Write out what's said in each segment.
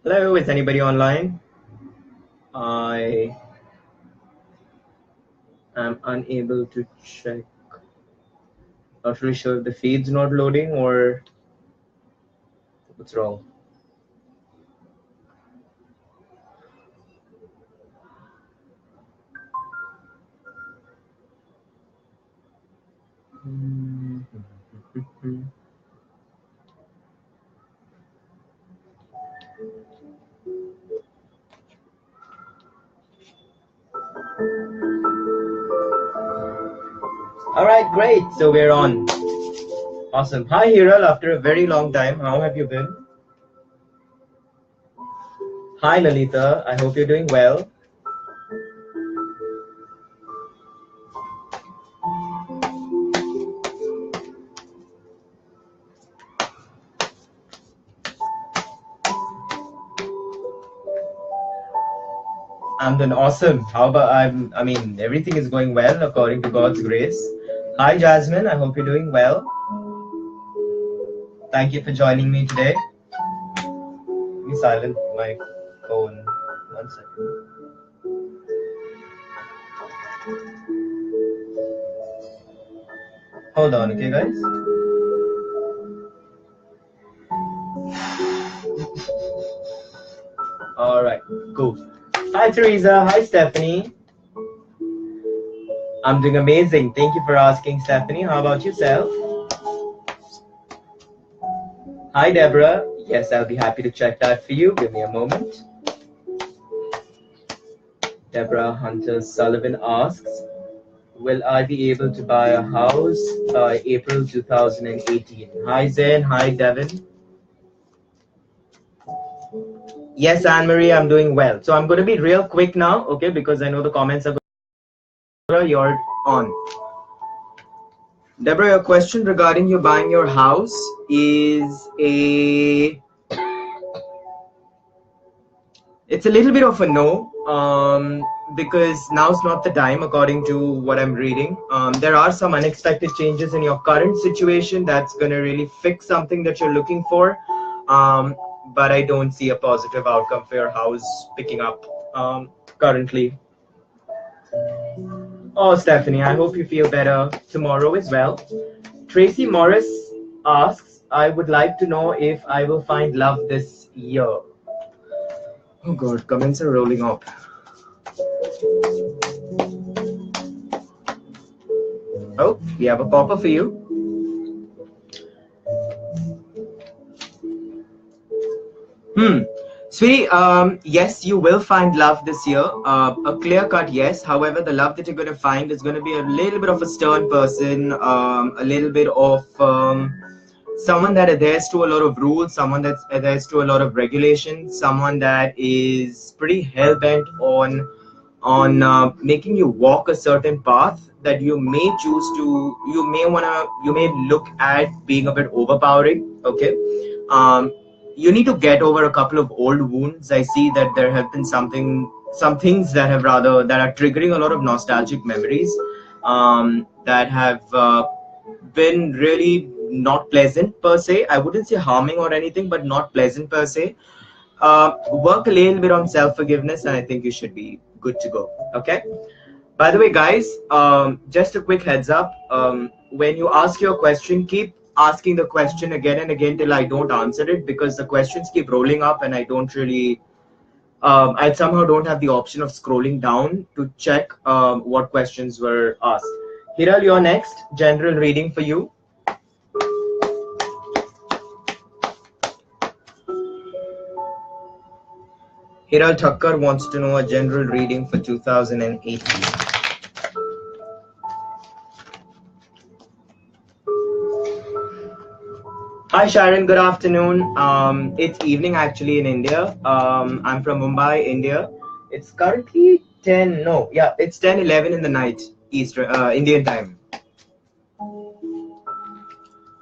Hello, is anybody online? I am unable to check. Not really sure if the feed's not loading or what's wrong. All right, great. So we're on. Awesome. Hi, Hiral. After a very long time, how have you been? Hi, Lalita. I hope you're doing well. I'm doing awesome. How about I mean, everything is going well according to God's grace. Hi, Jasmine. I hope you're doing well. Thank you for joining me today. Let me silence my phone. 1 second. Hold on, okay, guys? All right, cool. Hi, Teresa. Hi, Stephanie. I'm doing amazing. Thank you for asking, Stephanie. How about yourself? Hi, Deborah. Yes, I'll be happy to check that for you. Give me a moment. Deborah Hunter Sullivan asks, will I be able to buy a house by April 2018? Hi, Zen. Hi, Devin. Yes, Anne-Marie, I'm doing well. So I'm going to be real quick now, okay, because I know the comments are going to... You're on. Deborah, your question regarding you buying your house is it's a little bit of a no, because now's not the time according to what I'm reading. There are some unexpected changes in your current situation that's going to really fix something that you're looking for. But I don't see a positive outcome for your house picking up currently. Oh, Stephanie, I hope you feel better tomorrow as well. Tracy Morris asks, I would like to know if I will find love this year. Oh God, comments are rolling up. Oh, we have a popper for you. Sweetie, yes, you will find love this year. A clear-cut yes. However, the love that you're going to find is going to be a little bit of a stern person, a little bit of someone that adheres to a lot of rules, someone that adheres to a lot of regulations, someone that is pretty hell-bent on making you walk a certain path that you may choose to, you may look at being a bit overpowering, okay? You need to get over a couple of old wounds. I see that there have been some things that are triggering a lot of nostalgic memories that have been really not pleasant per se. I wouldn't say harming or anything, but not pleasant per se. Work a little bit on self-forgiveness, and I think you should be good to go. Okay. By the way, guys, just a quick heads up. When you ask your question, keep asking the question again and again till I don't answer it, because the questions keep rolling up and I don't really, I somehow don't have the option of scrolling down to check what questions were asked. Hiral, you're next. General reading for you. Hiral Thakkar wants to know a general reading for 2018. Hi Sharon, good afternoon. It's evening actually in India. I'm from Mumbai, India. It's currently it's 10:11 in the night, Indian time.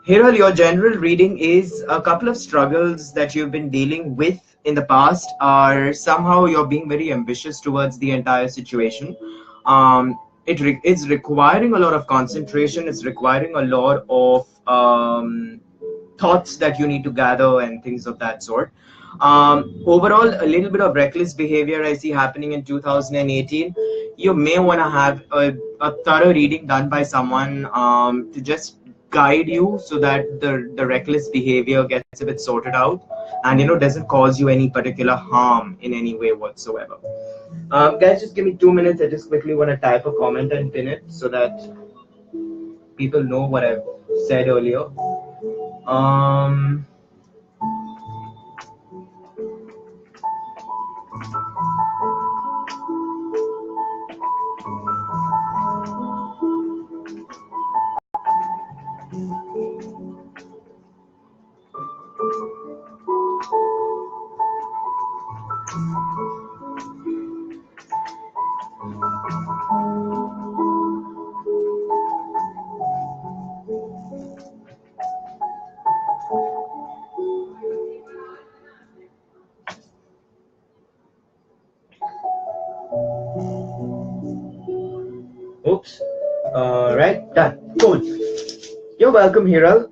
Hiral, your general reading is a couple of struggles that you've been dealing with in the past are somehow you're being very ambitious towards the entire situation. It's requiring a lot of concentration. It's requiring a lot of thoughts that you need to gather and things of that sort. Overall, a little bit of reckless behavior I see happening in 2018. You may want to have a thorough reading done by someone to just guide you so that the reckless behavior gets a bit sorted out and doesn't cause you any particular harm in any way whatsoever. Guys, just give me 2 minutes. I just quickly want to type a comment and pin it so that people know what I've said earlier. Oops. Right, done. Cool. You're welcome, Hiral.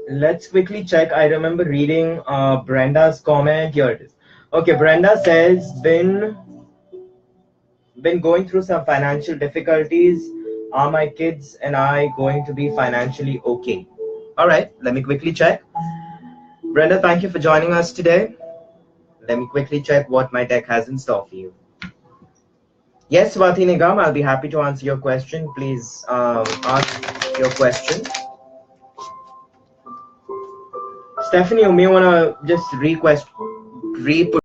Let's quickly check. I remember reading Brenda's comment. Here it is. Okay, Brenda says, been going through some financial difficulties. Are my kids and I going to be financially okay? All right, let me quickly check. Brenda, thank you for joining us today. Let me quickly check what my deck has in store for you. Yes, Swati Nigam, I'll be happy to answer your question. Please ask your question. Stephanie, you may want to just re-put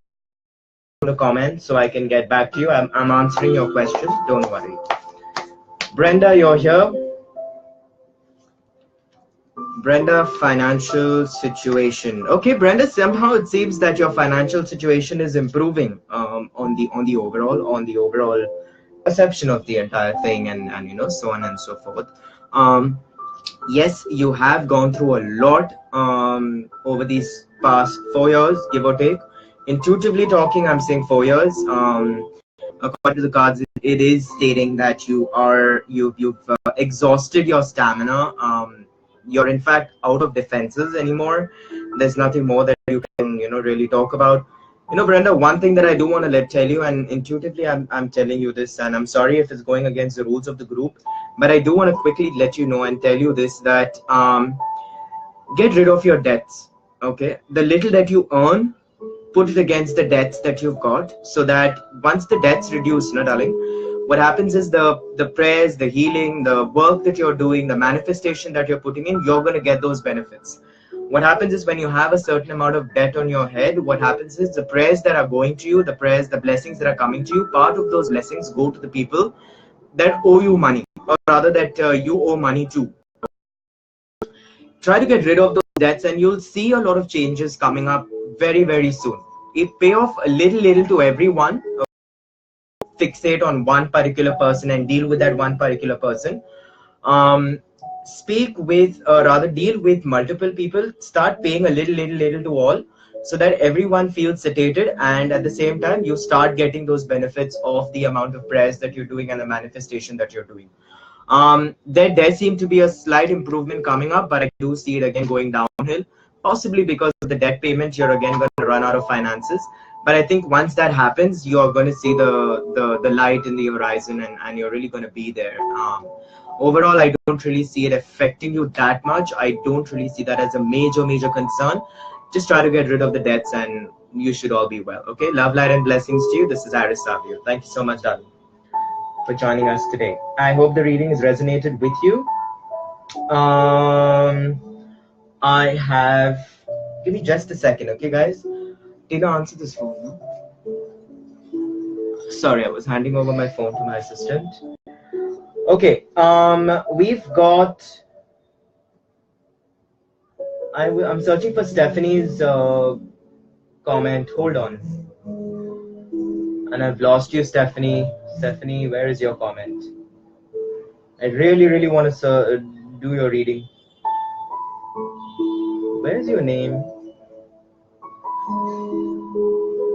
the comment so I can get back to you. I'm answering your question. Don't worry. Brenda, you're here. Brenda, financial situation. Okay, Brenda, somehow it seems that your financial situation is improving on the overall perception of the entire thing, and so on and so forth. Yes, you have gone through a lot over these past 4 years, give or take. Intuitively talking, I'm saying 4 years. According to the cards, it is stating that you've exhausted your stamina. You're in fact out of defenses anymore. There's nothing more that you can really talk about. Brenda, one thing that I do want to tell you, and intuitively I'm telling you this, and I'm sorry if it's going against the rules of the group, but I do want to quickly let you know and tell you this, that get rid of your debts. Okay, the little that you earn, put it against the debts that you've got, so that once the debts reduce, darling, what happens is the prayers, the healing, the work that you're doing, the manifestation that you're putting in, you're going to get those benefits. What happens is when you have a certain amount of debt on your head, what happens is the prayers that are going to you, the prayers, the blessings that are coming to you, part of those blessings go to the people that owe you money, or rather that you owe money to. Try to get rid of those debts and you'll see a lot of changes coming up very, very soon. If pay off a little to everyone, fixate on one particular person and deal with that one particular person. Speak with, rather deal with multiple people, start paying a little to all, so that everyone feels satiated, and at the same time you start getting those benefits of the amount of prayers that you're doing and the manifestation that you're doing. There seems to be a slight improvement coming up, but I do see it again going downhill, possibly because of the debt payment. You're again going to run out of finances, but I think once that happens, you're going to see the light in the horizon, and you're really going to be there. Overall, I don't really see it affecting you that much. I don't really see that as a major concern. Just try to get rid of the debts and you should all be well. Okay, love, light and blessings to you. This is Aaris Savio. Thank you so much, darling, for joining us today. I hope the reading has resonated with you. I have, give me just a second, okay guys? Did I answer this phone? No? Sorry, I was handing over my phone to my assistant. Okay, we've got, I'm searching for Stephanie's comment. Hold on. And I've lost you, Stephanie. Stephanie, where is your comment? I really want to do your reading. Where's your name?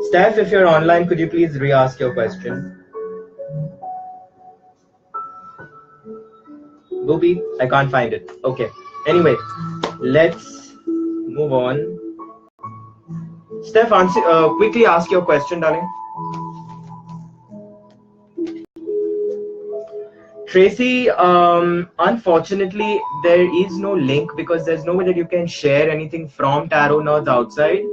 Steph, if you're online, could you please re-ask your question? Booby, I can't find it. Okay. Anyway, let's move on. Steph, quickly ask your question, darling. Tracy, unfortunately, there is no link because there's no way that you can share anything from Tarot Nerds outside.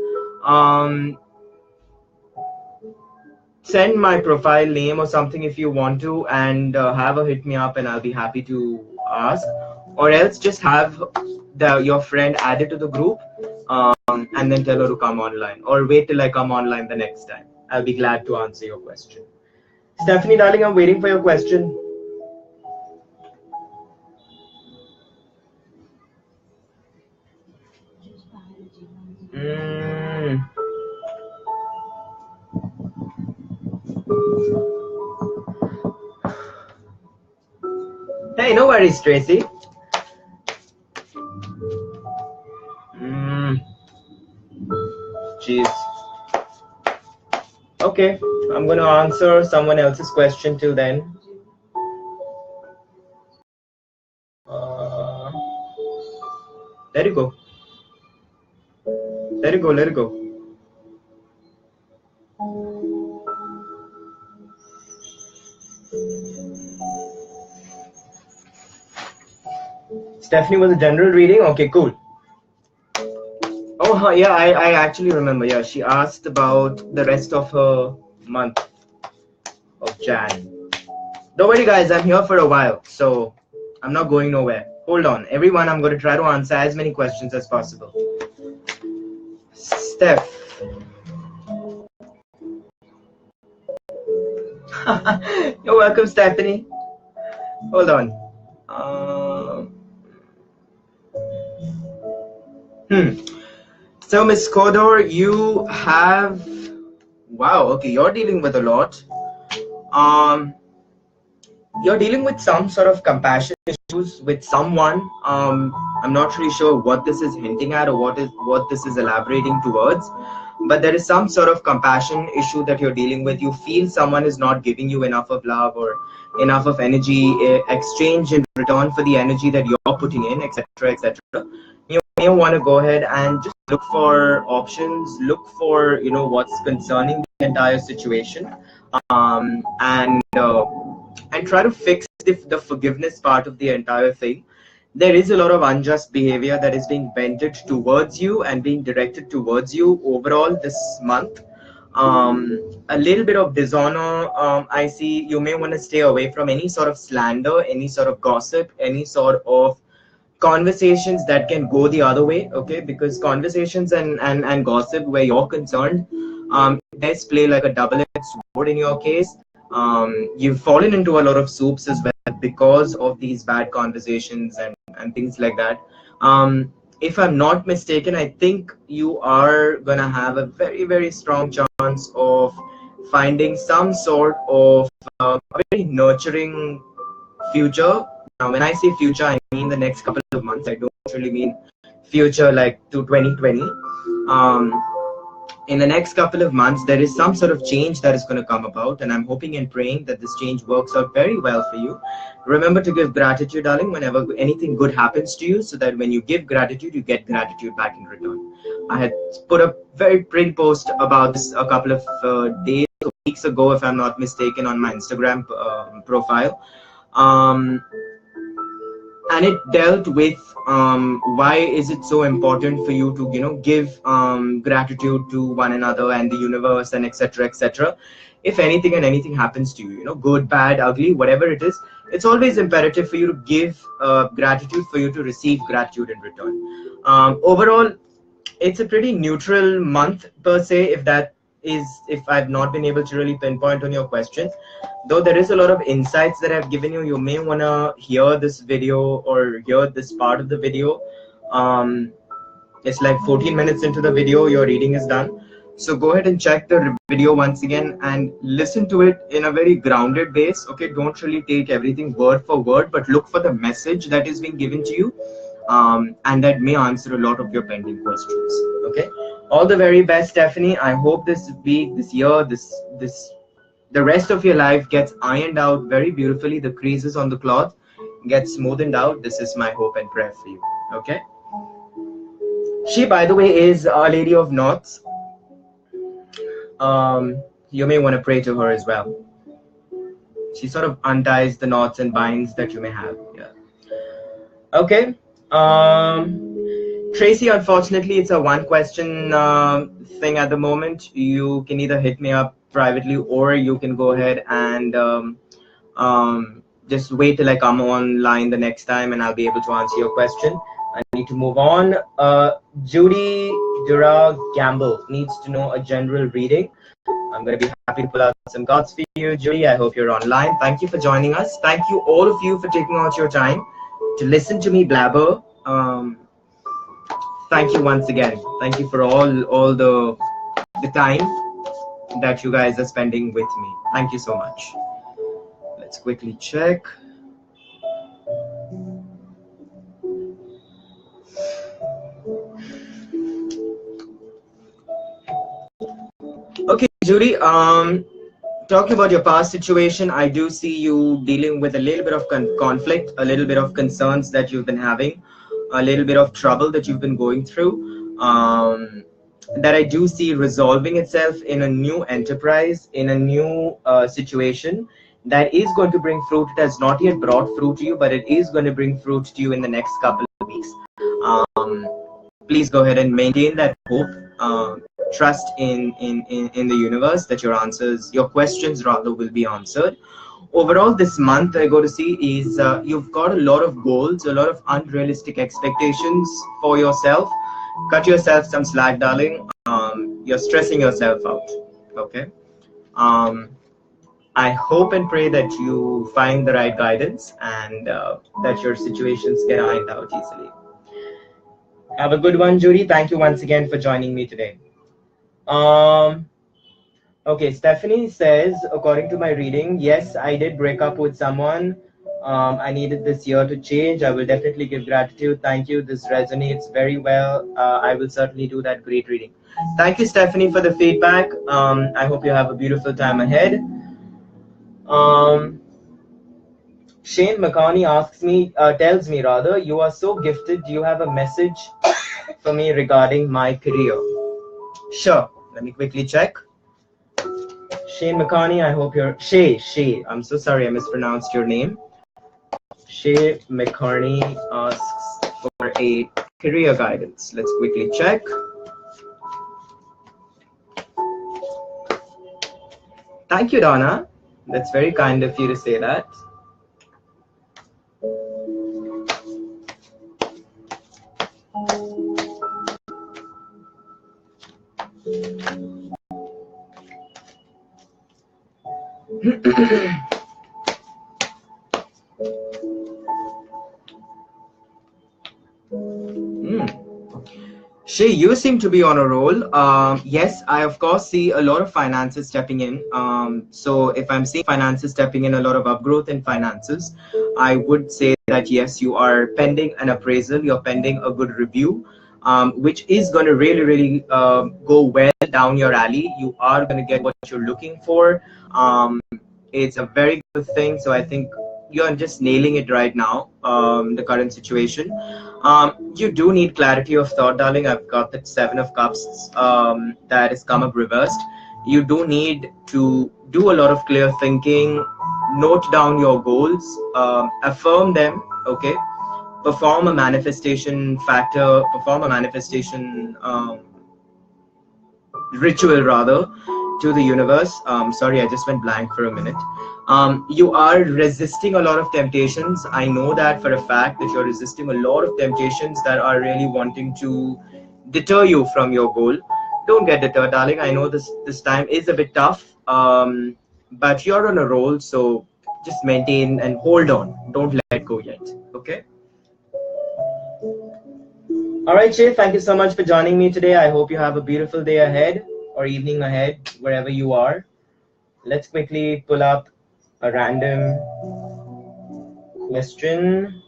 Send my profile name or something if you want to, and have a hit me up, and I'll be happy to ask. Or else just have your friend added to the group, and then tell her to come online, or wait till I come online the next time. I'll be glad to answer your question. Stephanie, darling, I'm waiting for your question. Hey, no worries, Tracy. Jeez. Okay, I'm gonna answer someone else's question till then. Let it go. Let it go, let it go. Stephanie was a general reading? Okay, cool. Oh, yeah, I actually remember. Yeah, she asked about the rest of her month of Jan. Don't worry, guys, I'm here for a while, so I'm not going nowhere. Hold on. Everyone, I'm going to try to answer as many questions as possible. Steph. You're welcome, Stephanie. Hold on. So, Miss Kodor, you have... Wow, okay, you're dealing with a lot. You're dealing with some sort of compassion issues with someone. I'm not really sure what this is hinting at or what this is elaborating towards, but there is some sort of compassion issue that you're dealing with. You feel someone is not giving you enough of love or enough of energy exchange in return for the energy that you're putting in, etc., etc. You may want to go ahead and just look for options, look for what's concerning the entire situation, and try to fix the forgiveness part of the entire thing. There is a lot of unjust behavior that is being vented towards you and being directed towards you overall this month. A little bit of dishonor. I see you may want to stay away from any sort of slander, any sort of gossip, any sort of conversations that can go the other way, okay? Because conversations and gossip where you're concerned, does play like a double-edged sword in your case. You've fallen into a lot of soups as well because of these bad conversations and things like that. If I'm not mistaken, I think you are gonna have a very, very strong chance of finding some sort of a very nurturing future. Now, when I say future, I mean the next couple of months. I don't really mean future like to 2020. In the next couple of months, there is some sort of change that is going to come about, and I'm hoping and praying that this change works out very well for you. Remember to give gratitude, darling, whenever anything good happens to you, so that when you give gratitude, you get gratitude back in return. I had put a very pretty post about this a couple of days, weeks ago, if I'm not mistaken, on my Instagram profile. And it dealt with why is it so important for you to give gratitude to one another and the universe and etc., etc. If anything and anything happens to you, good, bad, ugly, whatever it is, it's always imperative for you to give gratitude, for you to receive gratitude in return. Overall, it's a pretty neutral month per se, if I've not been able to really pinpoint on your questions. Though there is a lot of insights that I've given you, you may want to hear this video or hear this part of the video. It's like 14 minutes into the video, your reading is done. So go ahead and check the video once again and listen to it in a very grounded base. Okay, don't really take everything word for word, but look for the message that is being given to you. And that may answer a lot of your pending questions. Okay, all the very best, Stephanie. I hope this week, this year, the rest of your life gets ironed out very beautifully. The creases on the cloth get smoothened out. This is my hope and prayer for you. Okay. She, by the way, is Our Lady of Knots. you may want to pray to her as well. She sort of unties the knots and binds that you may have. Yeah. Okay. Tracy, unfortunately, it's a one question thing at the moment. You can either hit me up privately or you can go ahead and just wait till I come online the next time and I'll be able to answer your question. I need to move on. Judy Dura Gamble needs to know a general reading. I'm going to be happy to pull out some cards for you, Judy. I hope you're online. Thank you for joining us. Thank you, all of you, for taking out your time to listen to me blabber. Thank you once again. Thank you for all the time that you guys are spending with me. Thank you so much. Let's quickly check. Okay, Judy, talking about your past situation, I do see you dealing with a little bit of conflict, a little bit of concerns that you've been having, a little bit of trouble that you've been going through, that I do see resolving itself in a new enterprise, in a new situation that is going to bring fruit. It has not yet brought fruit to you, but it is going to bring fruit to you in the next couple of weeks. Please go ahead and maintain that hope. Trust in the universe that your questions rather will be answered. Overall, this month I go to see is you've got a lot of goals, a lot of unrealistic expectations for yourself. Cut yourself some slack, darling. You're stressing yourself out. Okay. I hope and pray that you find the right guidance and that your situations get ironed out easily. Have a good one, Judy. Thank you once again for joining me today. Okay, Stephanie says, according to my reading, yes, I did break up with someone. I needed this year to change. I will definitely give gratitude. Thank you. This resonates very well. I will certainly do that. Great reading. Thank you, Stephanie, for the feedback. I hope you have a beautiful time ahead. Shane McCarney tells me rather, you are so gifted. Do you have a message for me regarding my career? Sure. Let me quickly check. Shane McCarney, I hope you're Shay. I'm so sorry I mispronounced your name. Shay McCarney asks for a career guidance. Let's quickly check. Thank you, Donna. That's very kind of you to say that. Shay, you seem to be on a roll. Yes, I of course see a lot of finances stepping in. So if I'm seeing finances stepping in, a lot of upgrowth in finances, I would say that yes, you are pending an appraisal, you're pending a good review, which is going to really go well down your alley. You are going to get what you're looking for. It's a very good thing. So I think you're just nailing it right now, the current situation. You do need clarity of thought, darling. I've got that 7 of Cups that has come up reversed. You do need to do a lot of clear thinking, note down your goals, affirm them, okay? Perform a manifestation ritual rather to the universe. Sorry, I just went blank for a minute. You are resisting a lot of temptations. I know that for a fact that you're resisting a lot of temptations that are really wanting to deter you from your goal. Don't get deterred, darling. I know this time is a bit tough, but you're on a roll, so just maintain and hold on. Don't let go yet, okay? All right, Shay, thank you so much for joining me today. I hope you have a beautiful day ahead or evening ahead, wherever you are. Let's quickly pull up a random question.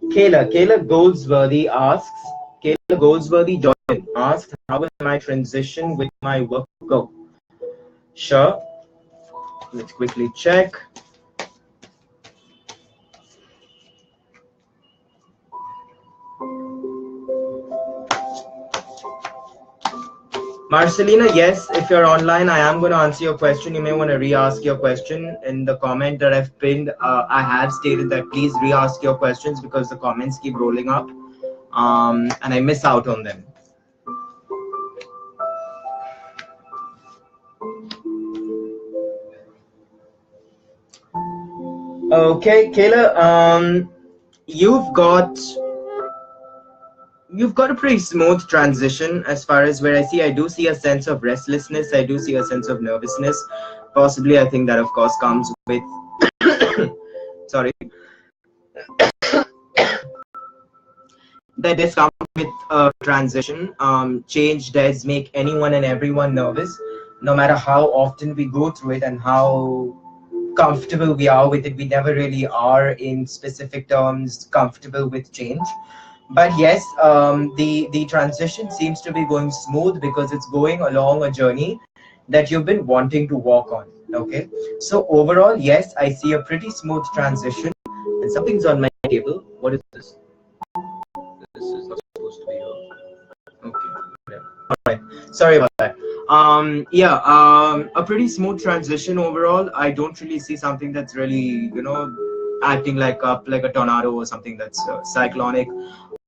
Kayla Goldsworthy Jordan asks, how will my transition with my work go? Sure. Let's quickly check. Marcelina, yes, if you're online, I am going to answer your question. You may want to re-ask your question. In the comment that I've pinned, I have stated that please re-ask your questions because the comments keep rolling up and I miss out on them. Okay, Kayla, you've got a pretty smooth transition as far as where I do see a sense of restlessness. I do see a sense of nervousness. Possibly, I think that of course comes with, sorry, that does come with a transition. Change does make anyone and everyone nervous, no matter how often we go through it and how comfortable we are with it. We never really are in specific terms comfortable with change. But yes, the transition seems to be going smooth because it's going along a journey that you've been wanting to walk on. Okay, so overall, yes, I see a pretty smooth transition. And something's on my table. What is this? This is not supposed to be here. Okay, all right. Sorry about that. A pretty smooth transition overall. I don't really see something that's really, acting like a tornado or something that's cyclonic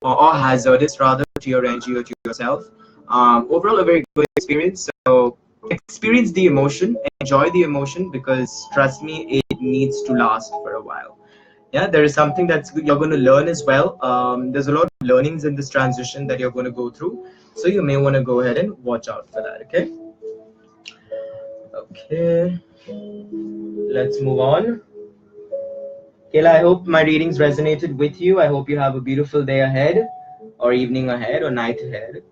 or hazardous rather to your energy or to yourself. Overall, a very good experience. So experience the emotion, enjoy the emotion, because trust me, it needs to last for a while. Yeah, there is something that's you're going to learn as well. There's a lot of learnings in this transition that you're going to go through. So you may want to go ahead and watch out for that, okay? Okay, let's move on. Kayla, I hope my readings resonated with you. I hope you have a beautiful day ahead, or evening ahead, or night ahead.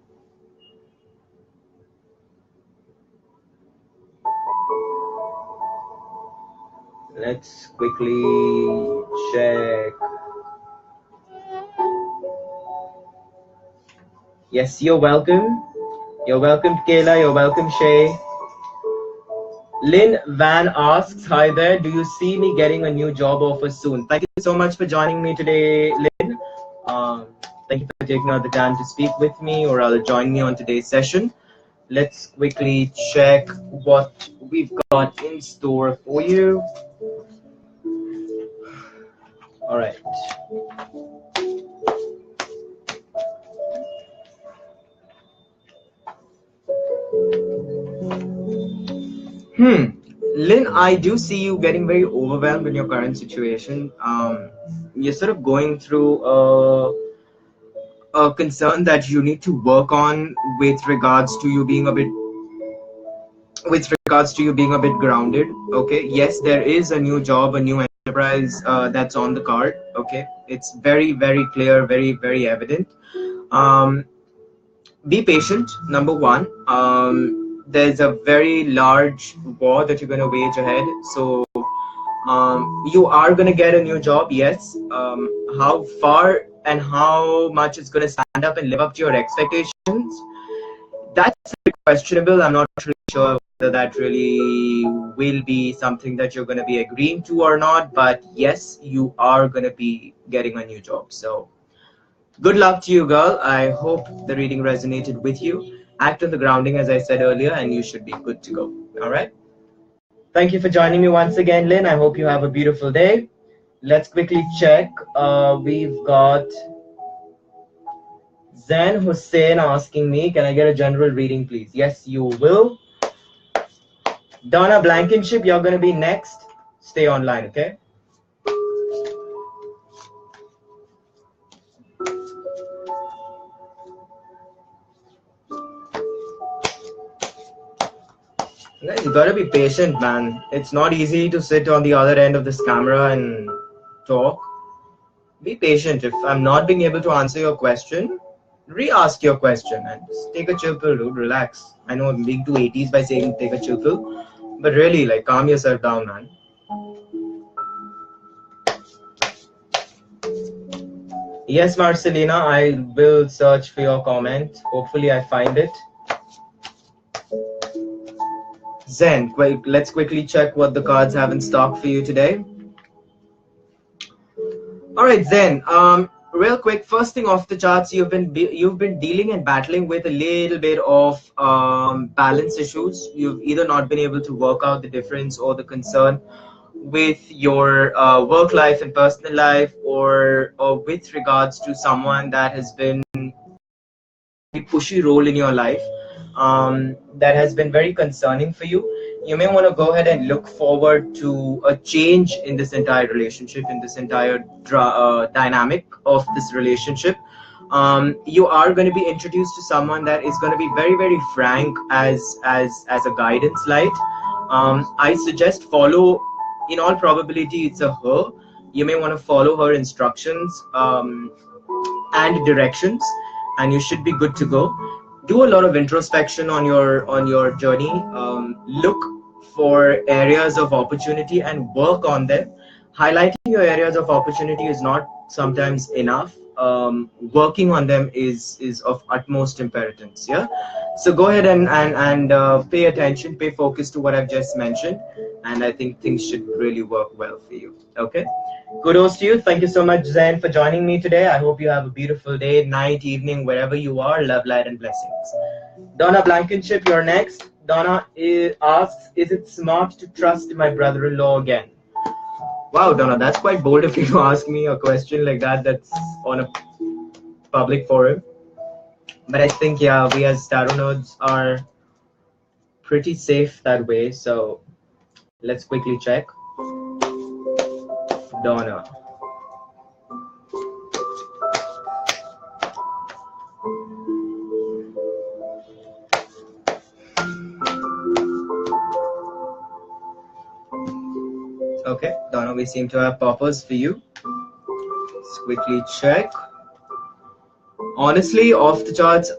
Let's quickly check. Yes, you're welcome. You're welcome, Kayla. You're welcome, Shay. Lynn Van asks, hi there, do you see me getting a new job offer soon? Thank you so much for joining me today, Lynn. Thank you for taking out the time to speak with me, or rather join me on today's session. Let's quickly check what we've got in store for you. All right. Lynn, I do see you getting very overwhelmed in your current situation. You're sort of going through a concern that you need to work on with regards to you being a bit grounded. Okay, yes, there is a new job, a new enterprise that's on the card. Okay, it's very, very clear, very, very evident. Be patient, number one. There's a very large war that you're going to wage ahead. So you are going to get a new job, yes. How far and how much it's going to stand up and live up to your expectations, that's questionable. I'm not really sure whether that really will be something that you're going to be agreeing to or not. But yes, you are going to be getting a new job. So good luck to you, girl. I hope the reading resonated with you. Act on the grounding, as I said earlier, and you should be good to go. All right. Thank you for joining me once again, Lynn. I hope you have a beautiful day. Let's quickly check. We've got Zain Hussein asking me, can I get a general reading, please? Yes, you will. Donna Blankenship, you're going to be next. Stay online, okay? You gotta be patient, man. It's not easy to sit on the other end of this camera and talk. Be patient. If I'm not being able to answer your question, re-ask your question and just take a chill pill, dude. Relax. I know I'm being too 80s by saying take a chill pill, but really, like, calm yourself down, man. Yes, Marcelina, I will search for your comment. Hopefully I find it. Zen, let's quickly check what the cards have in stock for you today. All right, Zen. real quick, first thing off the charts, you've been dealing and battling with a little bit of balance issues. You've either not been able to work out the difference or the concern with your work life and personal life, or with regards to someone that has been a pushy role in your life, that has been very concerning for you. You may want to go ahead and look forward to a change in this entire relationship, in this entire dynamic of this relationship. You are going to be introduced to someone that is going to be very, very frank as a guidance light. I suggest follow. In all probability, it's a her. You may want to follow her instructions and directions, and you should be good to go. Do a lot of introspection on your journey. Look for areas of opportunity and work on them. Highlighting your areas of opportunity is not sometimes enough. Working on them is of utmost importance. Yeah. So go ahead and pay attention, pay focus to what I've just mentioned, and I think things should really work well for you. Okay. Kudos to you. Thank you so much, Zen, for joining me today. I hope you have a beautiful day, night, evening, wherever you are. Love, light, and blessings. Donna Blankenship, you're next. Donna asks, is it smart to trust my brother-in-law again? Wow, Donna, that's quite bold of you to ask me a question like that that's on a public forum. But I think, yeah, we as tarot nerds are pretty safe that way. So let's quickly check. Donna. Okay, Donna, we seem to have poppers for you. Let's quickly check. Honestly, off the charts,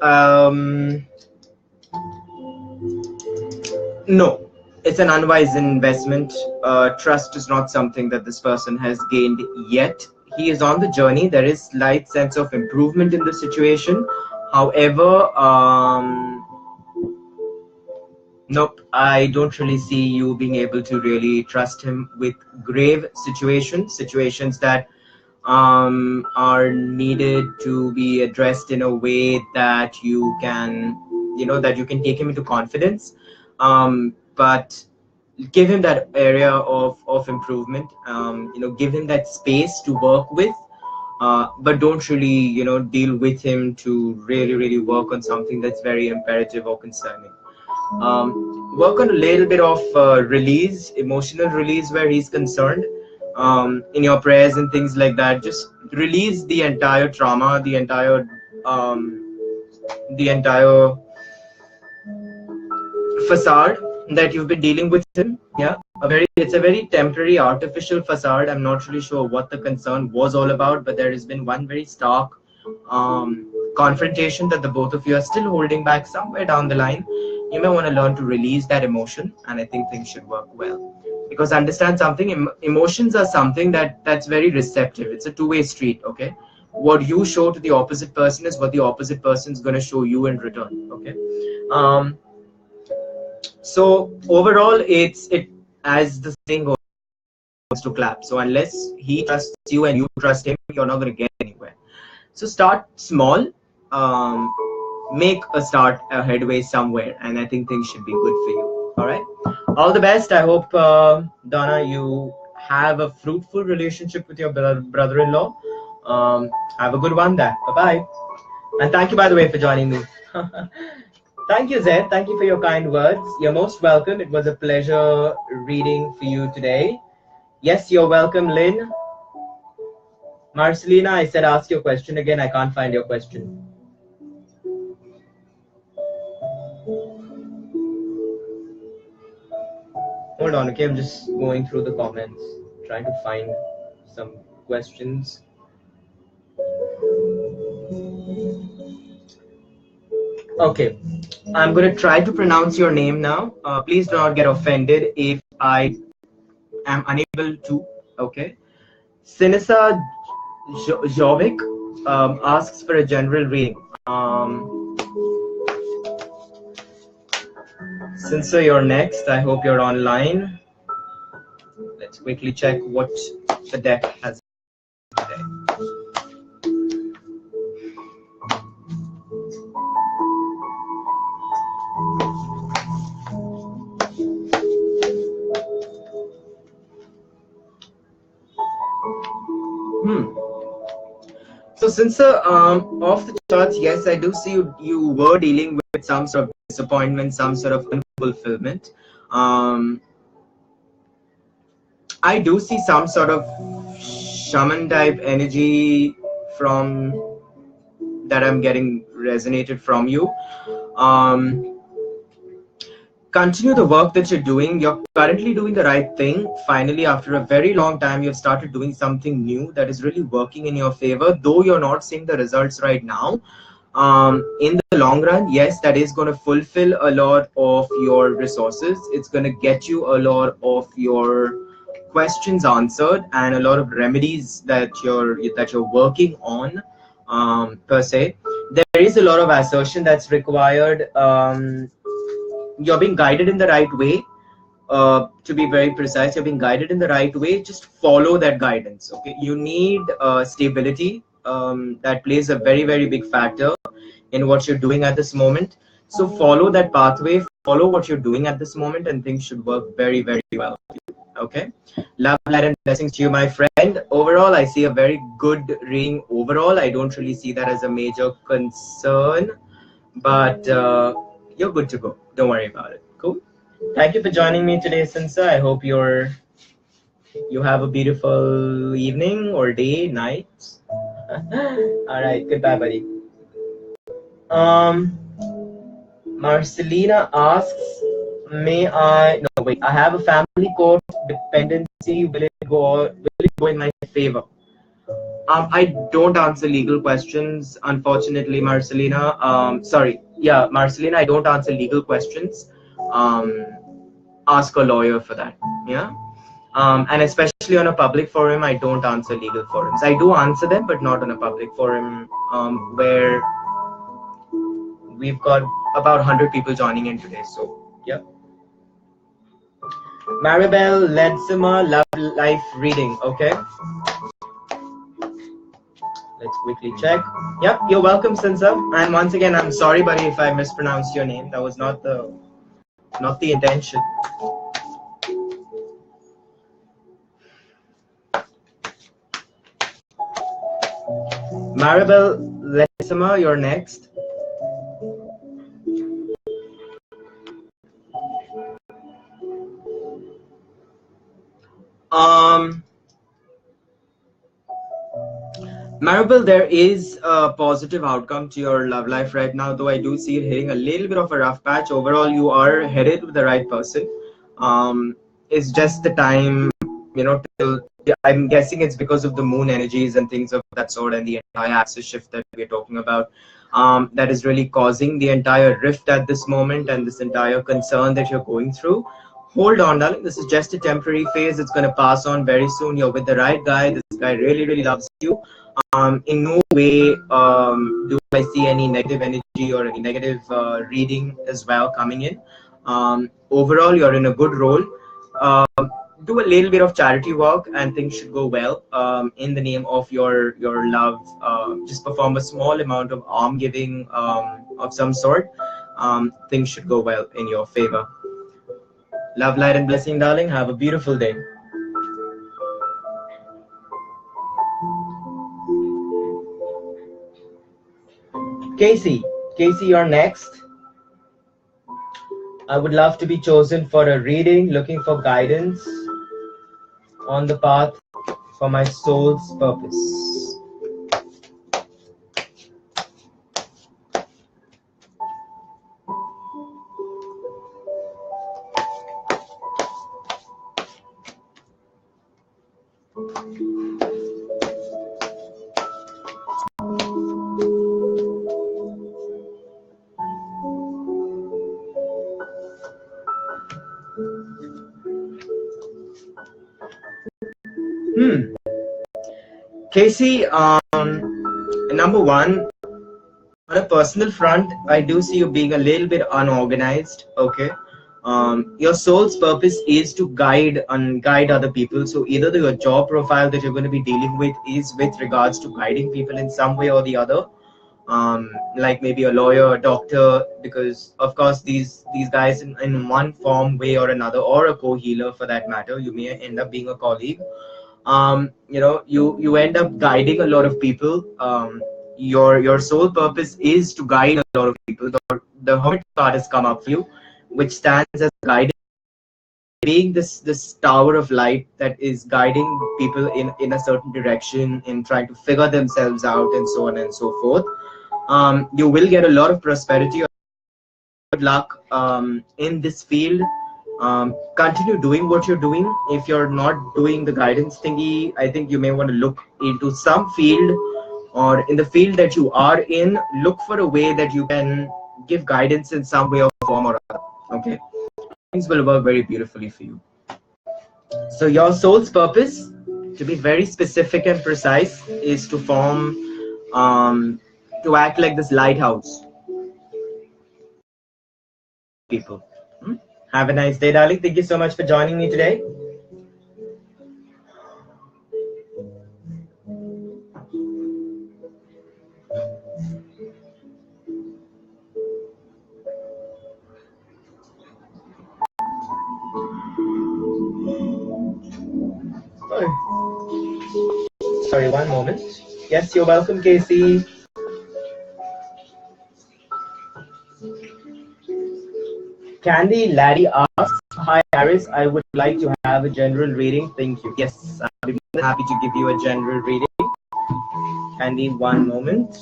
no, it's an unwise investment. Trust is not something that this person has gained yet. He is on the journey. There is slight sense of improvement in the situation. However, nope, I don't really see you being able to really trust him with grave situations that are needed to be addressed in a way that you can, that you can take him into confidence. But give him that area of improvement, give him that space to work with, but don't really, deal with him to really work on something that's very imperative or concerning. Work on a little bit of release, emotional release where he's concerned, in your prayers and things like that. Just release the entire trauma, the entire facade that you've been dealing with him. Yeah, it's a very temporary, artificial facade. I'm not really sure what the concern was all about, but there has been one very stark confrontation that the both of you are still holding back somewhere down the line. You may want to learn to release that emotion, and I think things should work well. Because understand something, emotions are something that's very receptive. It's a two-way street. Okay, what you show to the opposite person is what the opposite person is going to show you in return. Okay. So overall, it as the saying goes, to clap. So unless he trusts you and you trust him, you're not going to get anywhere. So start small, make a start, a headway somewhere, and I think things should be good for you. All right. All the best. I hope, Donna, you have a fruitful relationship with your brother-in-law. Have a good one there. Bye-bye. And thank you, by the way, for joining me. Thank you, Zed. Thank you for your kind words. You're most welcome. It was a pleasure reading for you today. Yes, you're welcome, Lynn. Marcelina, I said ask your question again. I can't find your question. Hold on, okay, I'm just going through the comments, trying to find some questions. Okay, I'm going to try to pronounce your name now. Please do not get offended if I am unable to. Okay. Sinisa Jovic asks for a general reading. Since you're next, I hope you're online. Let's quickly check what the deck has today. since off the charts, yes, I do see you were dealing with some sort of disappointment, some sort of unfulfillment. I do see some sort of shaman type energy from that I'm getting resonated from you. Continue the work that you're doing. You're currently doing the right thing. Finally, after a very long time, you've started doing something new that is really working in your favor, though you're not seeing the results right now. In the long run, yes, that is going to fulfill a lot of your resources. It's going to get you a lot of your questions answered and a lot of remedies that you're working on, per se. There is a lot of assertion that's required. You're being guided in the right way. To be very precise, you're being guided in the right way. Just follow that guidance. Okay, you need stability. That plays a very, very big factor in what you're doing at this moment. So follow that pathway, follow what you're doing at this moment, and things should work very, very well. Okay, love, light, and blessings to you, my friend. Overall, I see a very good reading. Overall, I don't really see that as a major concern, but you're good to go. Don't worry about it. Cool. Thank you for joining me today, Sansa. I hope you have a beautiful evening or day, night. All right. Goodbye, buddy. Marcelina asks, may I? No, wait. I have a family court dependency. Will it go in my favor? I don't answer legal questions, unfortunately, Marcelina. Sorry. Yeah, Marcelina, I don't answer legal questions. Ask a lawyer for that. Yeah. And especially on a public forum, I don't answer legal forums. I do answer them, but not on a public forum where we've got about 100 people joining in today. So, yeah. Maribel Ledsima, Love Life Reading. Okay. Let's quickly check. Yep, you're welcome, Sansa. And once again, I'm sorry, buddy, if I mispronounced your name. That was not the intention. Maribel Ledsima, you're next. Maribel, there is a positive outcome to your love life right now, though I do see it hitting a little bit of a rough patch. Overall, you are headed with the right person. It's just the time, till, I'm guessing it's because of the moon energies and things of that sort and the entire axis shift that we're talking about. That is really causing the entire rift at this moment and this entire concern that you're going through. Hold on, darling. This is just a temporary phase. It's going to pass on very soon. You're with the right guy. This guy really, really loves you. In no way do I see any negative energy or any negative reading as well coming in. Overall, you're in a good role. Do a little bit of charity work and things should go well. In the name of your love, just perform a small amount of alms giving of some sort. Things should go well in your favor. Love, light, and blessing, darling. Have a beautiful day. Casey, you're next. I would love to be chosen for a reading, looking for guidance on the path for my soul's purpose. Casey, number one, on a personal front, I do see you being a little bit unorganized. Okay, your soul's purpose is to guide other people. So either your job profile that you're going to be dealing with is with regards to guiding people in some way or the other, like maybe a lawyer, a doctor, because of course these guys in one form, way or another, or a co-healer for that matter, you may end up being a colleague. You end up guiding a lot of people. Your sole purpose is to guide a lot of people. The Hermit card has come up for you, which stands as guiding, being this tower of light that is guiding people in a certain direction, in trying to figure themselves out, and so on and so forth. You will get a lot of prosperity. Good luck in this field. Continue doing what you're doing. If you're not doing the guidance thingy, I think you may want to look into some field, or in the field that you are in, look for a way that you can give guidance in some way or form or other. Okay, things will work very beautifully for you. So your soul's purpose, to be very specific and precise, is to form, to act like this lighthouse. People. Have a nice day, darling. Thank you so much for joining me today. Sorry, one moment. Yes, you're welcome, Casey. Candy Laddie asks, hi Aaris, I would like to have a general reading. Thank you. Yes, I'll be happy to give you a general reading. Candy, one moment.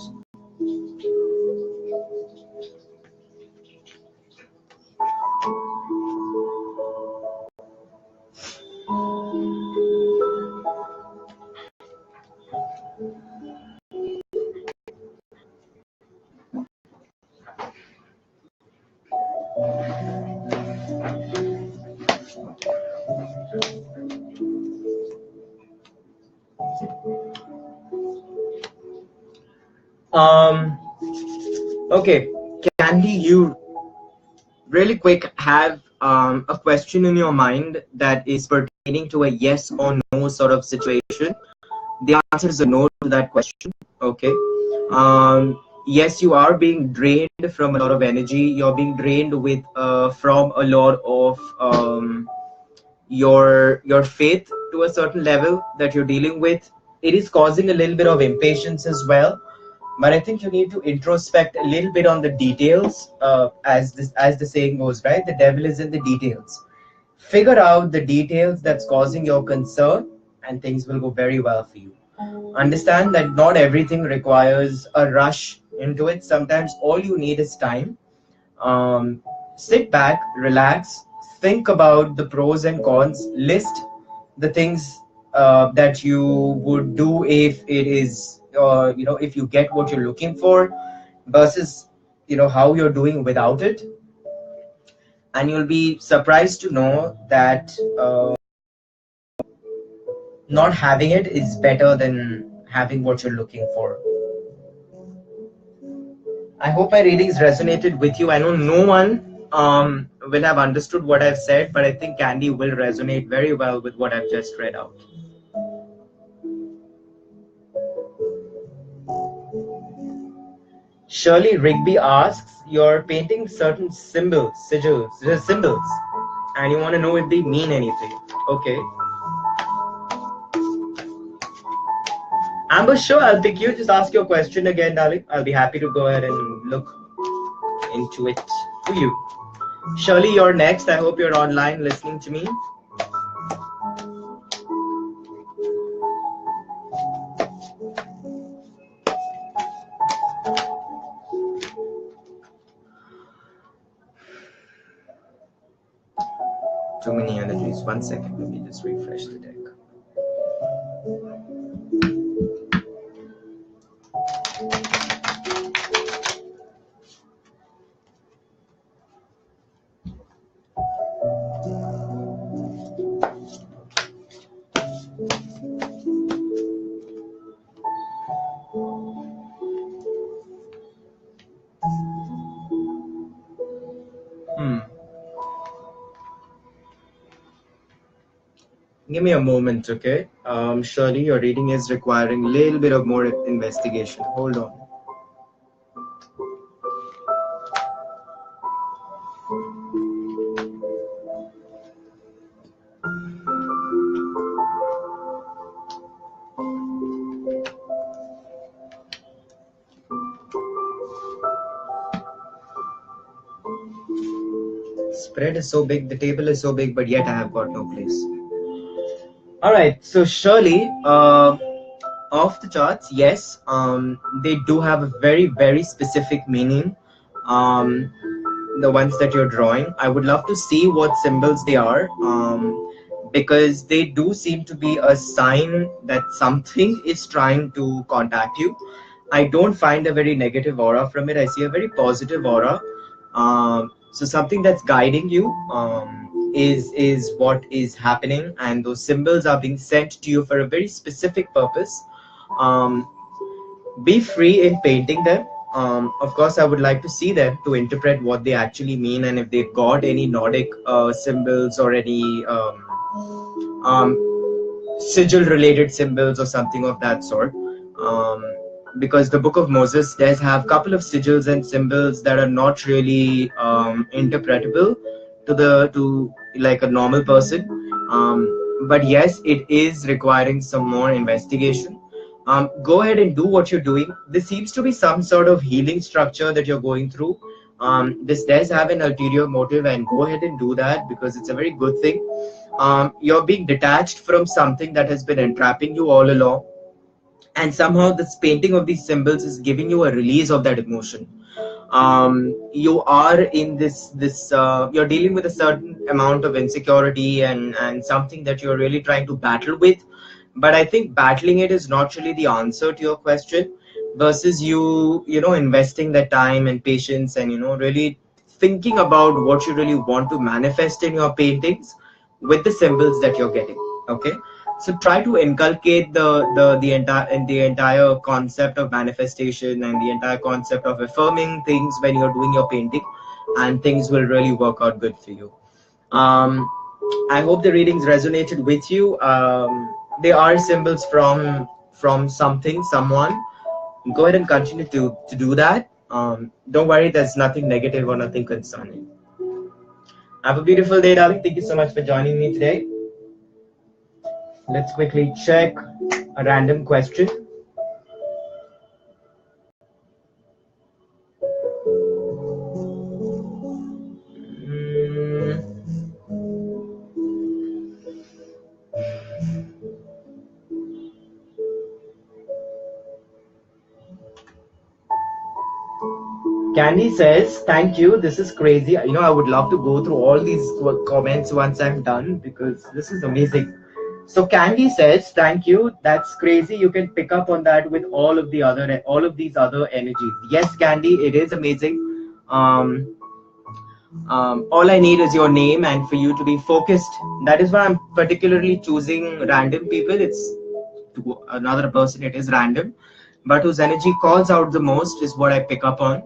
Okay, Candy, you really quick have a question in your mind that is pertaining to a yes or no sort of situation. The answer is a no to that question. Okay. Yes, you are being drained from a lot of energy. You're being drained with from a lot of your faith to a certain level that you're dealing with. It is causing a little bit of impatience as well. But I think you need to introspect a little bit on the details, as the saying goes, right? The devil is in the details. Figure out the details that's causing your concern, and things will go very well for you. Understand that not everything requires a rush into it. Sometimes all you need is time. Sit back, relax, think about the pros and cons, list the things that you would do if it is, if you get what you're looking for, versus, how you're doing without it. And you'll be surprised to know that not having it is better than having what you're looking for. I hope my readings resonated with you. I know no one will have understood what I've said, but I think Candy will resonate very well with what I've just read out. Shirley Rigby asks, you're painting certain symbols, symbols, and you want to know if they mean anything. Okay. Amber, sure, I'll pick you. Just ask your question again, darling. I'll be happy to go ahead and look into it for you. Shirley, you're next. I hope you're online listening to me. Too many energies. 1 second. Let me just refresh the deck. Give me a moment, okay? Shirley, your reading is requiring a little bit of more investigation. Hold on. spread is so big, the table is so big, but yet I have got no place. All right, so Shirley, off the charts, yes, they do have a very, very specific meaning. Um, the ones that you're drawing, I would love to see what symbols they are, because they do seem to be a sign that something is trying to contact you. I don't find a very negative aura from it. I see a very positive aura. So something that's guiding you is what is happening, and those symbols are being sent to you for a very specific purpose. Um, be free in painting them. Of course, I would like to see them to interpret what they actually mean, and if they've got any Nordic symbols or any sigil related symbols or something of that sort. Because the Book of Moses does have a couple of sigils and symbols that are not really interpretable to like a normal person. But yes, it is requiring some more investigation. Go ahead and do what you're doing. This seems to be some sort of healing structure that you're going through. This does have an ulterior motive, and go ahead and do that because it's a very good thing. You're being detached from something that has been entrapping you all along, and somehow this painting of these symbols is giving you a release of that emotion. You are in this you're dealing with a certain amount of insecurity and something that you're really trying to battle with, but I think battling it is not really the answer to your question, versus you know, investing the time and patience and, you know, really thinking about what you really want to manifest in your paintings with the symbols that you're getting. Okay, so try to inculcate the entire concept of manifestation and the entire concept of affirming things when you're doing your painting, and things will really work out good for you. I hope the readings resonated with you. They are symbols from something, someone. Go ahead and continue to do that. Don't worry, there's nothing negative or nothing concerning. Have a beautiful day, darling. Thank you so much for joining me today. Let's quickly check a random question. Candy says, thank you. This is crazy. You know, I would love to go through all these comments once I'm done because this is amazing. So Candy says, thank you. That's crazy. You can pick up on that with all of these other energies. Yes, Candy, it is amazing. All I need is your name and for you to be focused. That is why I'm particularly choosing random people. It's to another person, it is random, but whose energy calls out the most is what I pick up on.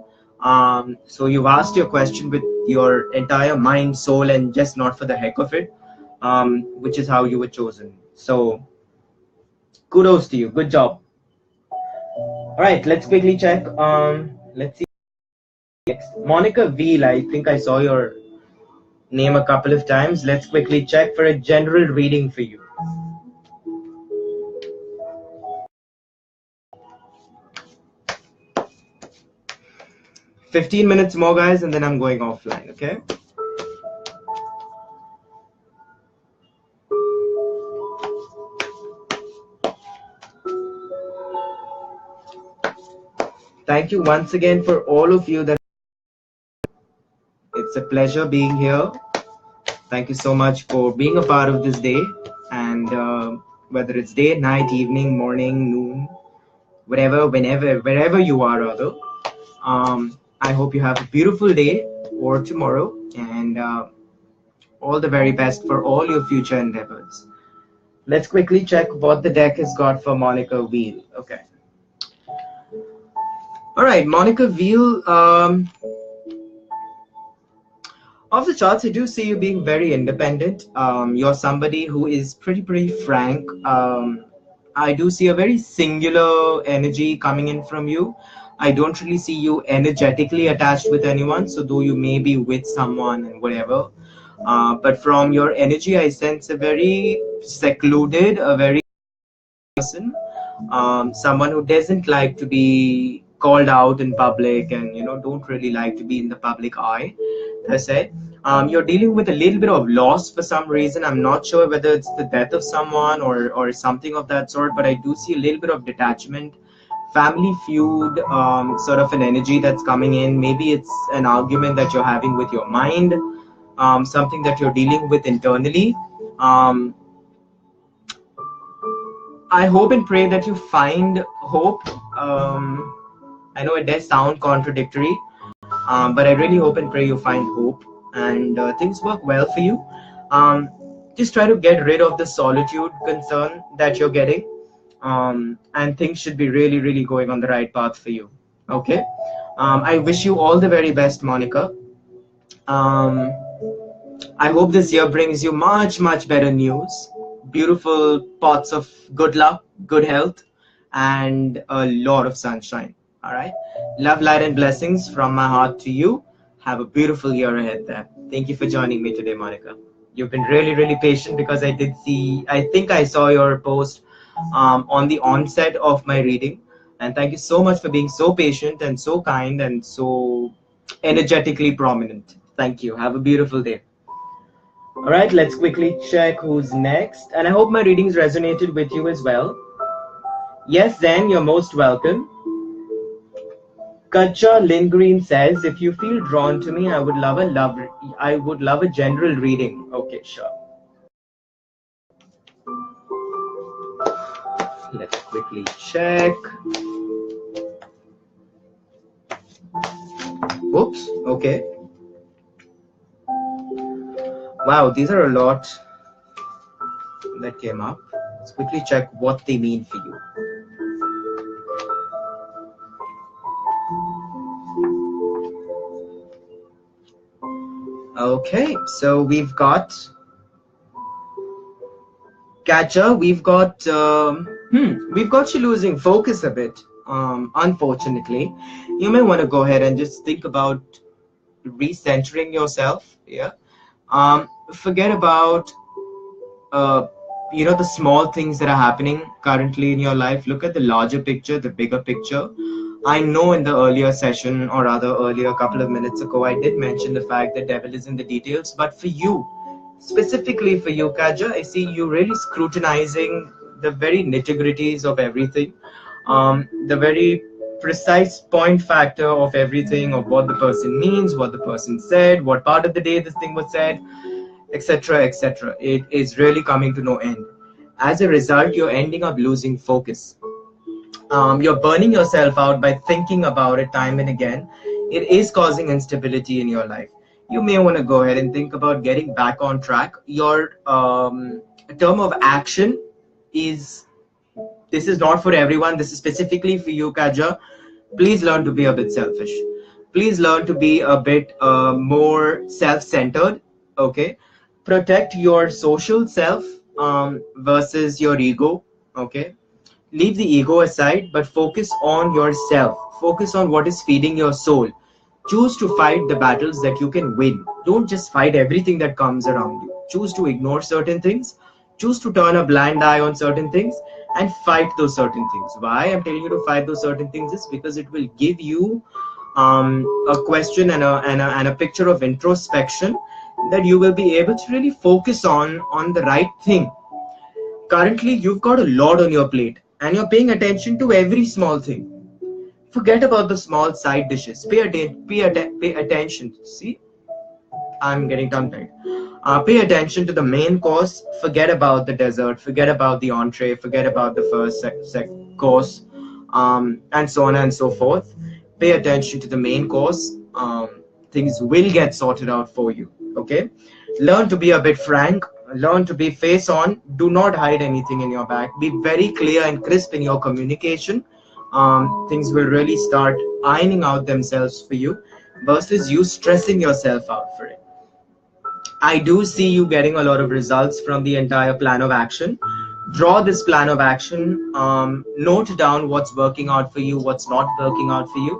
So you've asked your question with your entire mind, soul, and just not for the heck of it, which is how you were chosen. So kudos to you. Good job. All right, let's quickly check. Let's see. Next, Monica Veal. I think I saw your name a couple of times. Let's quickly check for a general reading for you. $15 minutes more, guys, and then I'm going offline, okay? Thank you once again for all of you. It's a pleasure being here. Thank you so much for being a part of this day. And whether it's day, night, evening, morning, noon, whatever, whenever, wherever you are, rather. I hope you have a beautiful day or tomorrow, and all the very best for all your future endeavors. Let's quickly check what the deck has got for Monica Veal. Okay. All right, Monica Veal. Off the charts, I do see you being very independent. You're somebody who is pretty frank. I do see a very singular energy coming in from you. I don't really see you energetically attached with anyone. So though you may be with someone and whatever, but from your energy, I sense a very secluded, a very person, someone who doesn't like to be called out in public, and don't really like to be in the public eye per se. You're dealing with a little bit of loss for some reason. I'm not sure whether it's the death of someone or something of that sort, but I do see a little bit of detachment, family feud, sort of an energy that's coming in. Maybe it's an argument that you're having with your mind, something that you're dealing with internally. um, I hope and pray that you find hope. I know it does sound contradictory, but I really hope and pray you find hope, and things work well for you. Um, just try to get rid of the solitude concern that you're getting, and things should be really, really going on the right path for you. Okay. I wish you all the very best, Monica. Um, I hope this year brings you much, much better news, beautiful pots of good luck, good health, and a lot of sunshine. All right. Love, light, and blessings from my heart to you. Have a beautiful year ahead there. Thank you for joining me today, Monica. You've been really, really patient, because I think I saw your post on the onset of my reading. And thank you so much for being so patient and so kind and so energetically prominent. Thank you. Have a beautiful day. All right, let's quickly check who's next. And I hope my readings resonated with you as well. Yes, Zen, you're most welcome. Kacha Lindgreen says, if you feel drawn to me, I would love a general reading. Okay, sure. Let's quickly check. Oops, okay. Wow, these are a lot that came up. Let's quickly check what they mean for you. Okay, so we've got Catcher. We've got you losing focus a bit. Unfortunately, you may want to go ahead and just think about recentering yourself. Yeah. Forget about the small things that are happening currently in your life. Look at the larger picture, the bigger picture. I know in the earlier session, or rather earlier, a couple of minutes ago, I did mention the fact that devil is in the details. But for you, specifically for you, Kaja, I see you really scrutinizing the very nitty-gritties of everything, the very precise point factor of everything, of what the person means, what the person said, what part of the day this thing was said, etc., etc. It is really coming to no end. As a result, you're ending up losing focus. You're burning yourself out by thinking about it time and again. It is causing instability in your life. You may want to go ahead and think about getting back on track. Your term of action is, this is not for everyone. This is specifically for you, Kaja. Please learn to be a bit selfish. Please learn to be a bit more self-centered. Okay. Protect your social self versus your ego. Okay. Leave the ego aside, but focus on yourself. Focus on what is feeding your soul. Choose to fight the battles that you can win. Don't just fight everything that comes around you. Choose to ignore certain things. Choose to turn a blind eye on certain things and fight those certain things. Why I'm telling you to fight those certain things is because it will give you a question and a picture of introspection that you will be able to really focus on the right thing. Currently, you've got a lot on your plate, and you're paying attention to every small thing. Forget about the small side dishes. Pay attention. See, I'm getting tongue-tied. Pay attention to the main course. Forget about the dessert. Forget about the entree. Forget about the first course, and so on and so forth. Pay attention to the main course. Things will get sorted out for you. Okay. Learn to be a bit frank. Learn to be face on. Do not hide anything in your back. Be very clear and crisp in your communication. Things will really start ironing out themselves for you versus you stressing yourself out for it. I do see you getting a lot of results from the entire plan of action. Draw this plan of action. Note down what's working out for you, what's not working out for you.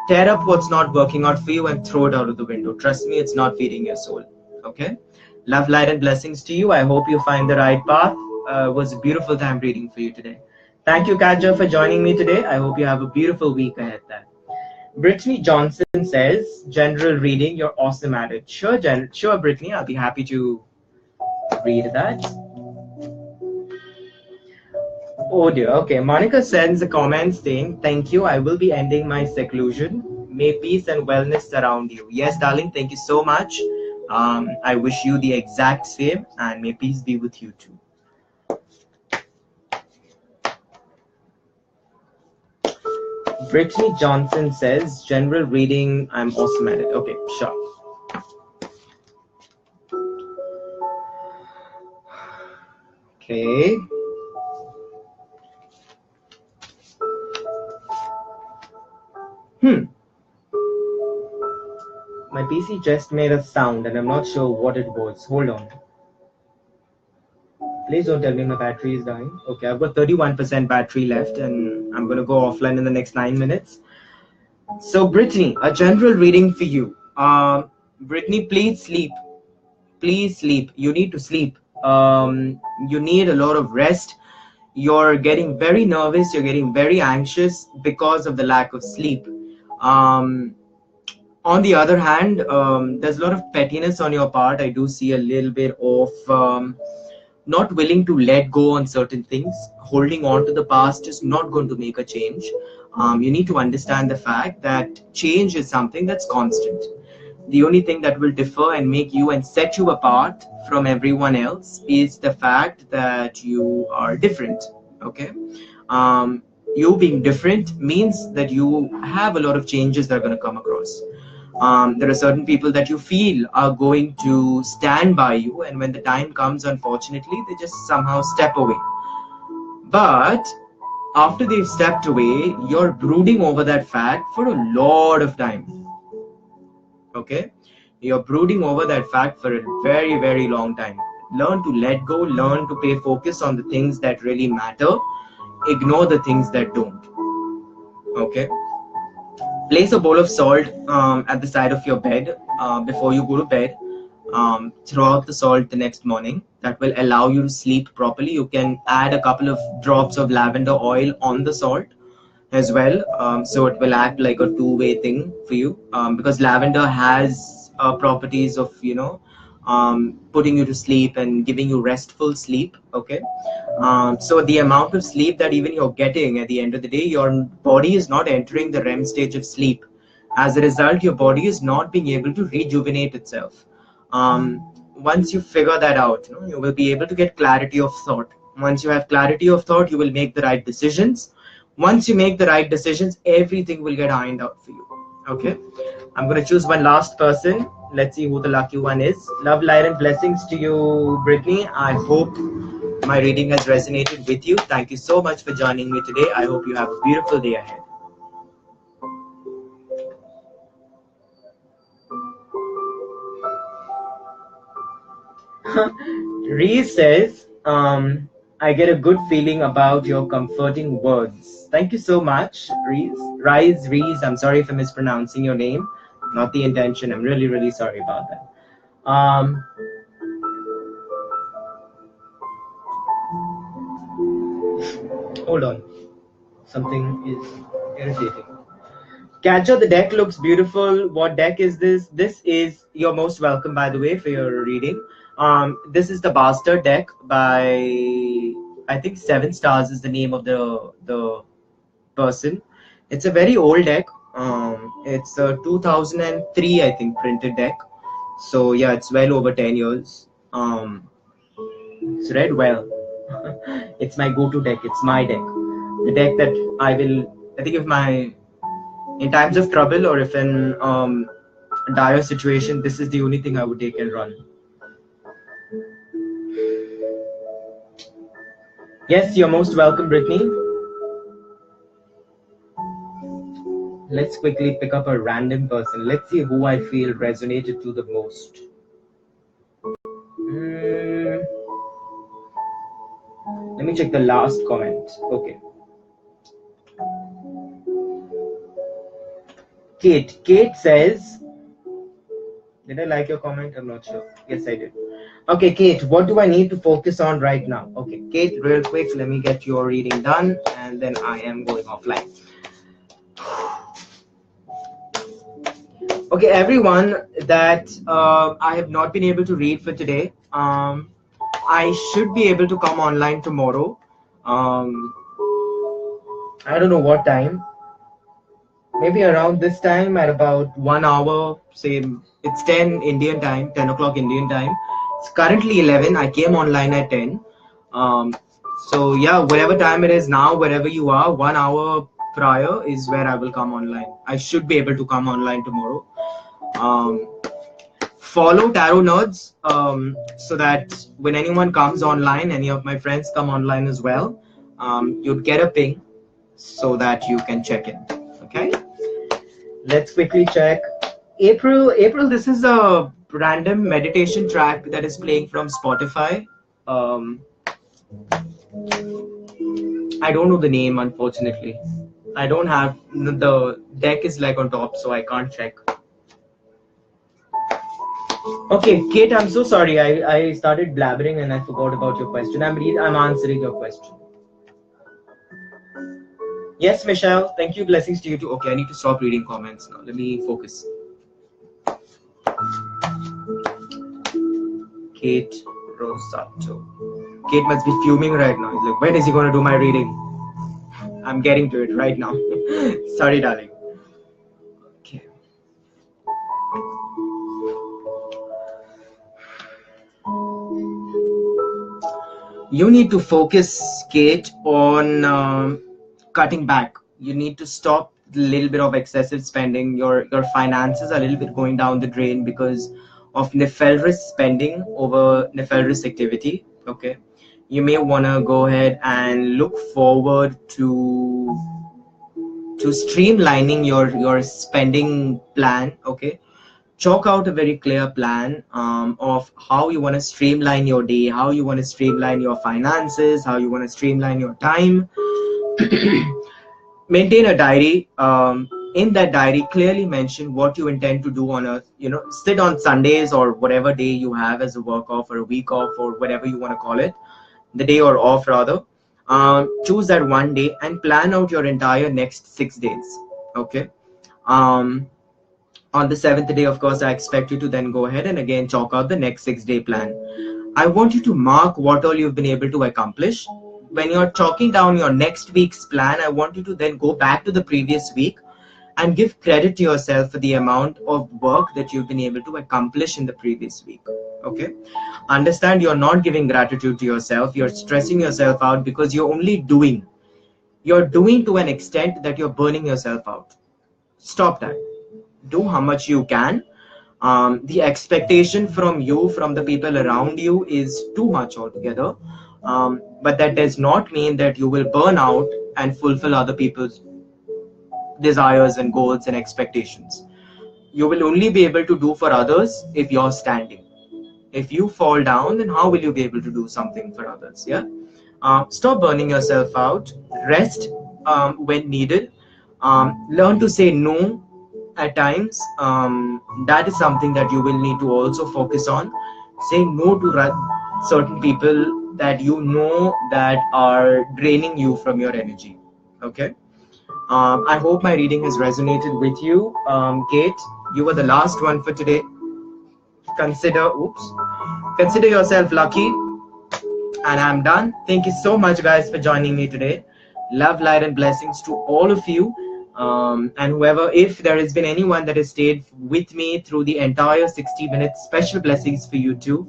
Tear up what's not working out for you and throw it out of the window. Trust me, it's not feeding your soul. Okay? Love, light, and blessings to you. I hope you find the right path. It was a beautiful time reading for you today. Thank you, Katja, for joining me today. I hope you have a beautiful week ahead then. Brittany Johnson says, general reading, you're awesome at it. Sure, Brittany, I'll be happy to read that. Oh dear. Okay. Monica sends a comment saying, thank you. I will be ending my seclusion. May peace and wellness surround you. Yes, darling. Thank you so much. I wish you the exact same, and may peace be with you too. Brittany Johnson says, general reading, I'm awesome at it. Okay, sure. Okay. My PC just made a sound and I'm not sure what it was. Hold on. Please don't tell me my battery is dying. Okay, I've got 31% battery left and I'm going to go offline in the next 9 minutes. So, Brittany, a general reading for you. Brittany, please sleep. Please sleep. You need to sleep. You need a lot of rest. You're getting very nervous. You're getting very anxious because of the lack of sleep. On the other hand, there's a lot of pettiness on your part. I do see a little bit of not willing to let go on certain things. Holding on to the past is not going to make a change. You need to understand the fact that change is something that's constant. The only thing that will differ and make you and set you apart from everyone else is the fact that you are different. Okay. You being different means that you have a lot of changes that are going to come across. There are certain people that you feel are going to stand by you, and when the time comes, unfortunately, they just somehow step away. But after they've stepped away, you're brooding over that fact for a lot of time. Okay? You're brooding over that fact for a very, very long time. Learn to let go, learn to pay focus on the things that really matter, ignore the things that don't. Okay? Place a bowl of salt at the side of your bed before you go to bed. Throw out the salt the next morning. That will allow you to sleep properly. You can add a couple of drops of lavender oil on the salt as well, so it will act like a two-way thing for you, because lavender has properties of putting you to sleep and giving you restful sleep. Okay. So the amount of sleep that even you're getting at the end of the day, your body is not entering the REM stage of sleep. As a result, your body is not being able to rejuvenate itself. Once you figure that out, you will be able to get clarity of thought. Once you have clarity of thought, you will make the right decisions. Once you make the right decisions, everything will get ironed out for you. Okay. I'm going to choose one last person. Let's see who the lucky one is. Love, light, and blessings to you, Brittany. I hope my reading has resonated with you. Thank you so much for joining me today. I hope you have a beautiful day ahead. Reese says, I get a good feeling about your comforting words. Thank you so much, Reese. Reese, I'm sorry if I'm mispronouncing your name. Not the intention. I'm really, really sorry about that. Hold on. Something is irritating. Catcher, the deck looks beautiful. What deck is this? This is, you're most welcome, by the way, for your reading. This is the Bastard deck by, I think 7 Stars is the name of the person. It's a very old deck. It's a 2003, I think, printed deck. So yeah, it's well over 10 years. It's read well. It's my go-to deck. It's my deck. The deck that I think in times of trouble or if in a dire situation, this is the only thing I would take and run. Yes, you're most welcome, Brittany. Let's quickly pick up a random person. Let's see who I feel resonated to the most. Let me check the last comment. Okay. Kate says, did I like your comment? I'm not sure. Yes, I did. Okay, Kate, what do I need to focus on right now? Okay, Kate, real quick, let me get your reading done and then I am going offline. Okay, everyone that I have not been able to read for today, I should be able to come online tomorrow. I don't know what time. Maybe around this time at about 1 hour, say it's 10 Indian time, 10 o'clock Indian time. It's currently 11. I came online at 10. Um, so yeah, whatever time it is now, wherever you are, 1 hour prior is where I will come online. I should be able to come online tomorrow. Follow Tarot Nerds so that when anyone comes online, any of my friends come online as well, you'd get a ping so that you can check in. Okay, let's quickly check. April, this is a random meditation track that is playing from Spotify. I don't know the name, unfortunately. I don't have the deck is like on top, so I can't check. Okay, Kate, I'm so sorry. I started blabbering and I forgot about your question. I'm answering your question. Yes, Michelle. Thank you. Blessings to you too. Okay, I need to stop reading comments now. Let me focus. Kate Rosato. Kate must be fuming right now. He's like, when is he going to do my reading? I'm getting to it right now. Sorry, darling. Okay. You need to focus, Kate, on cutting back. You need to stop a little bit of excessive spending. Your finances are a little bit going down the drain because of nefarious spending over nefarious activity. Okay, you may want to go ahead and look forward to streamlining your spending plan. Okay, chalk out a very clear plan of how you want to streamline your day, how you want to streamline your finances, how you want to streamline your time. Maintain a diary. In that diary, clearly mention what you intend to do on a, sit on Sundays or whatever day you have as a work off or a week off or whatever you want to call it, the day or off rather. Choose that one day and plan out your entire next 6 days. Okay. On the 7th day, of course, I expect you to then go ahead and again chalk out the next 6-day plan. I want you to mark what all you've been able to accomplish. When you're chalking down your next week's plan, I want you to then go back to the previous week and give credit to yourself for the amount of work that you've been able to accomplish in the previous week. Okay. Understand you're not giving gratitude to yourself. You're stressing yourself out because you're only doing. You're doing to an extent that you're burning yourself out. Stop that. Do how much you can. The expectation from you, from the people around you, is too much altogether. But that does not mean that you will burn out and fulfill other people's desires and goals and expectations. You will only be able to do for others if you're standing. If you fall down, then how will you be able to do something for others? Yeah. Stop burning yourself out. Rest when needed. Learn to say no at times. That is something that you will need to also focus on. Say no to certain people that you know that are draining you from your energy. Okay. I hope my reading has resonated with you. Kate, you were the last one for today. Consider yourself lucky. And I'm done. Thank you so much, guys, for joining me today. Love, light, and blessings to all of you. And whoever, if there has been anyone that has stayed with me through the entire 60 minutes, special blessings for you too.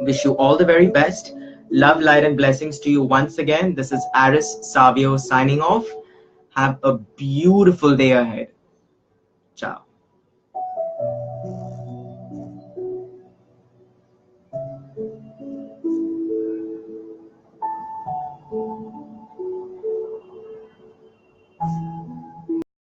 Wish you all the very best. Love, light, and blessings to you once again. This is Aaris Savio signing off. Have a beautiful day ahead. Ciao.